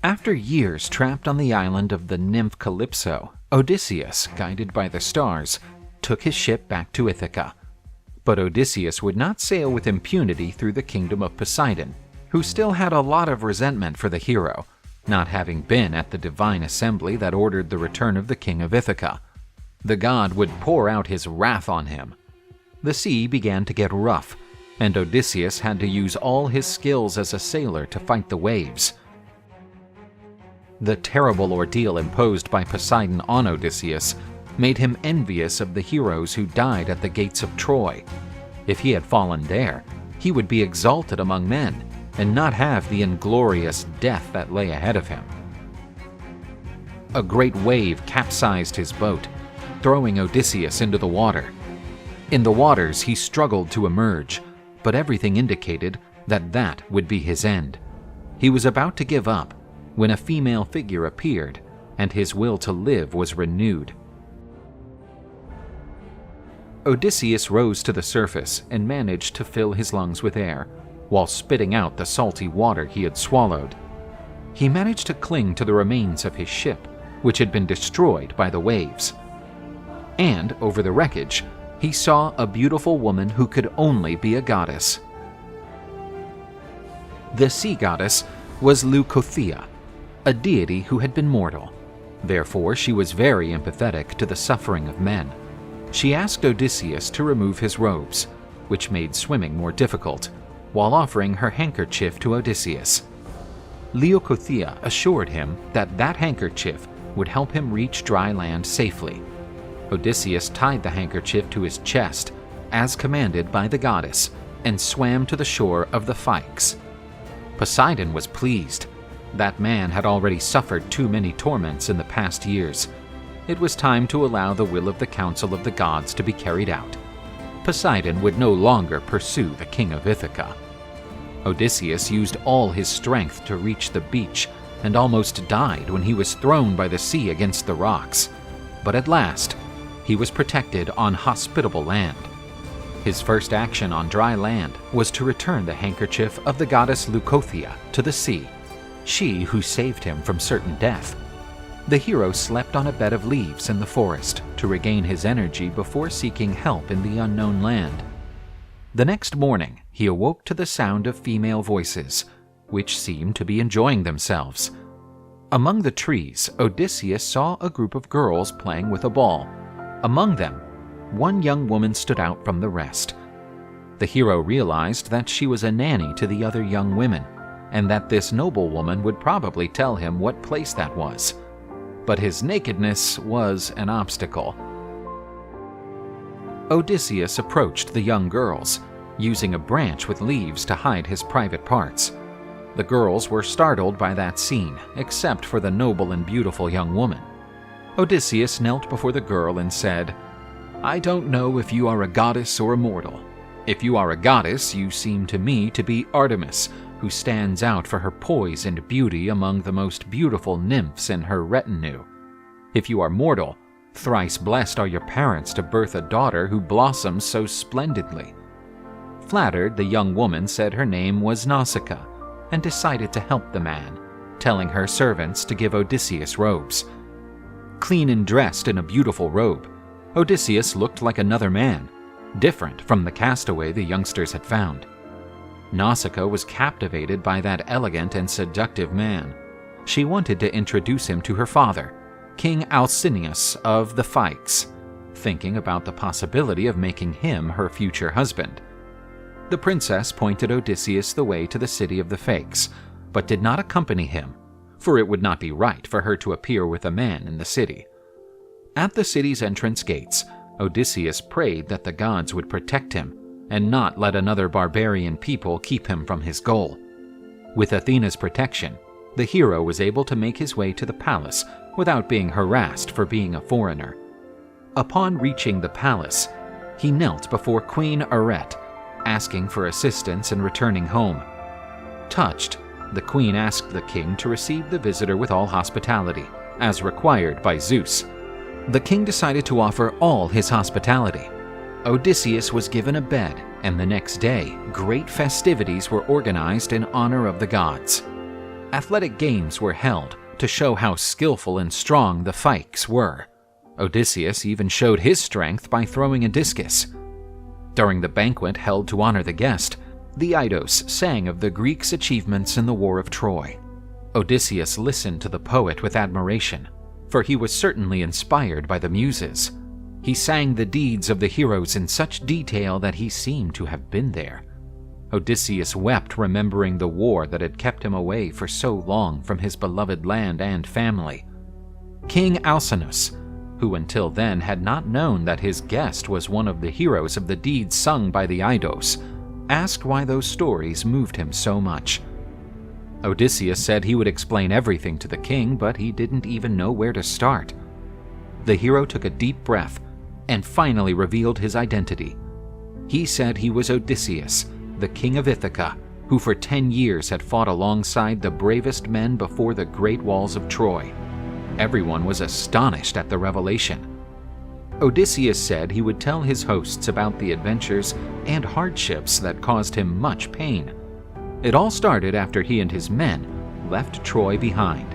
After years trapped on the island of the nymph Calypso, Odysseus, guided by the stars, took his ship back to Ithaca. But Odysseus would not sail with impunity through the kingdom of Poseidon, who still had a lot of resentment for the hero, not having been at the divine assembly that ordered the return of the king of Ithaca. The god would pour out his wrath on him. The sea began to get rough, and Odysseus had to use all his skills as a sailor to fight the waves. The terrible ordeal imposed by Poseidon on Odysseus made him envious of the heroes who died at the gates of Troy. If he had fallen there, he would be exalted among men and not have the inglorious death that lay ahead of him. A great wave capsized his boat, throwing Odysseus into the water. In the waters, he struggled to emerge, but everything indicated that that would be his end. He was about to give up when a female figure appeared, and his will to live was renewed. Odysseus rose to the surface and managed to fill his lungs with air, while spitting out the salty water he had swallowed. He managed to cling to the remains of his ship, which had been destroyed by the waves. And over the wreckage, he saw a beautiful woman who could only be a goddess. The sea goddess was Leucothea, a deity who had been mortal. Therefore, she was very empathetic to the suffering of men. She asked Odysseus to remove his robes, which made swimming more difficult, while offering her handkerchief to Odysseus. Leucothea assured him that that handkerchief would help him reach dry land safely. Odysseus tied the handkerchief to his chest, as commanded by the goddess, and swam to the shore of the Phaeacians. Poseidon was pleased. That man had already suffered too many torments in the past years. It was time to allow the will of the council of the gods to be carried out. Poseidon would no longer pursue the king of Ithaca. Odysseus used all his strength to reach the beach and almost died when he was thrown by the sea against the rocks. But at last, he was protected on hospitable land. His first action on dry land was to return the handkerchief of the goddess Leucothea to the sea, she who saved him from certain death. The hero slept on a bed of leaves in the forest to regain his energy before seeking help in the unknown land. The next morning, he awoke to the sound of female voices, which seemed to be enjoying themselves. Among the trees, Odysseus saw a group of girls playing with a ball. Among them, one young woman stood out from the rest. The hero realized that she was a nanny to the other young women, and that this noble woman would probably tell him what place that was. But his nakedness was an obstacle. Odysseus approached the young girls, using a branch with leaves to hide his private parts. The girls were startled by that scene, except for the noble and beautiful young woman. Odysseus knelt before the girl and said, "I don't know if you are a goddess or a mortal. If you are a goddess, you seem to me to be Artemis, who stands out for her poise and beauty among the most beautiful nymphs in her retinue. If you are mortal, thrice blessed are your parents to birth a daughter who blossoms so splendidly." Flattered, the young woman said her name was Nausicaa, and decided to help the man, telling her servants to give Odysseus robes. Clean and dressed in a beautiful robe, Odysseus looked like another man, different from the castaway the youngsters had found. Nausicaa was captivated by that elegant and seductive man. She wanted to introduce him to her father, King Alcinous of the Phaeacians, thinking about the possibility of making him her future husband. The princess pointed Odysseus the way to the city of the Phaeacians, but did not accompany him, for it would not be right for her to appear with a man in the city. At the city's entrance gates, Odysseus prayed that the gods would protect him and not let another barbarian people keep him from his goal. With Athena's protection, the hero was able to make his way to the palace without being harassed for being a foreigner. Upon reaching the palace, he knelt before Queen Arete, asking for assistance in returning home. Touched, the queen asked the king to receive the visitor with all hospitality, as required by Zeus. The king decided to offer all his hospitality. Odysseus was given a bed, and the next day, great festivities were organized in honor of the gods. Athletic games were held to show how skillful and strong the Phaeacians were. Odysseus even showed his strength by throwing a discus. During the banquet held to honor the guest, the Idos sang of the Greeks' achievements in the War of Troy. Odysseus listened to the poet with admiration, for he was certainly inspired by the Muses. He sang the deeds of the heroes in such detail that he seemed to have been there. Odysseus wept, remembering the war that had kept him away for so long from his beloved land and family. King Alcinous, who until then had not known that his guest was one of the heroes of the deeds sung by the Idos, asked why those stories moved him so much. Odysseus said he would explain everything to the king, but he didn't even know where to start. The hero took a deep breath and finally revealed his identity. He said he was Odysseus, the king of Ithaca, who for 10 years had fought alongside the bravest men before the great walls of Troy. Everyone was astonished at the revelation. Odysseus said he would tell his hosts about the adventures and hardships that caused him much pain. It all started after he and his men left Troy behind.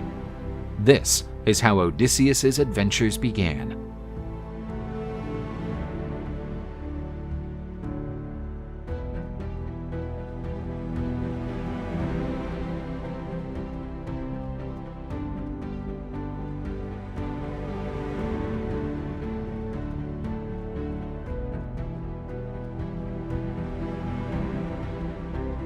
This is how Odysseus's adventures began.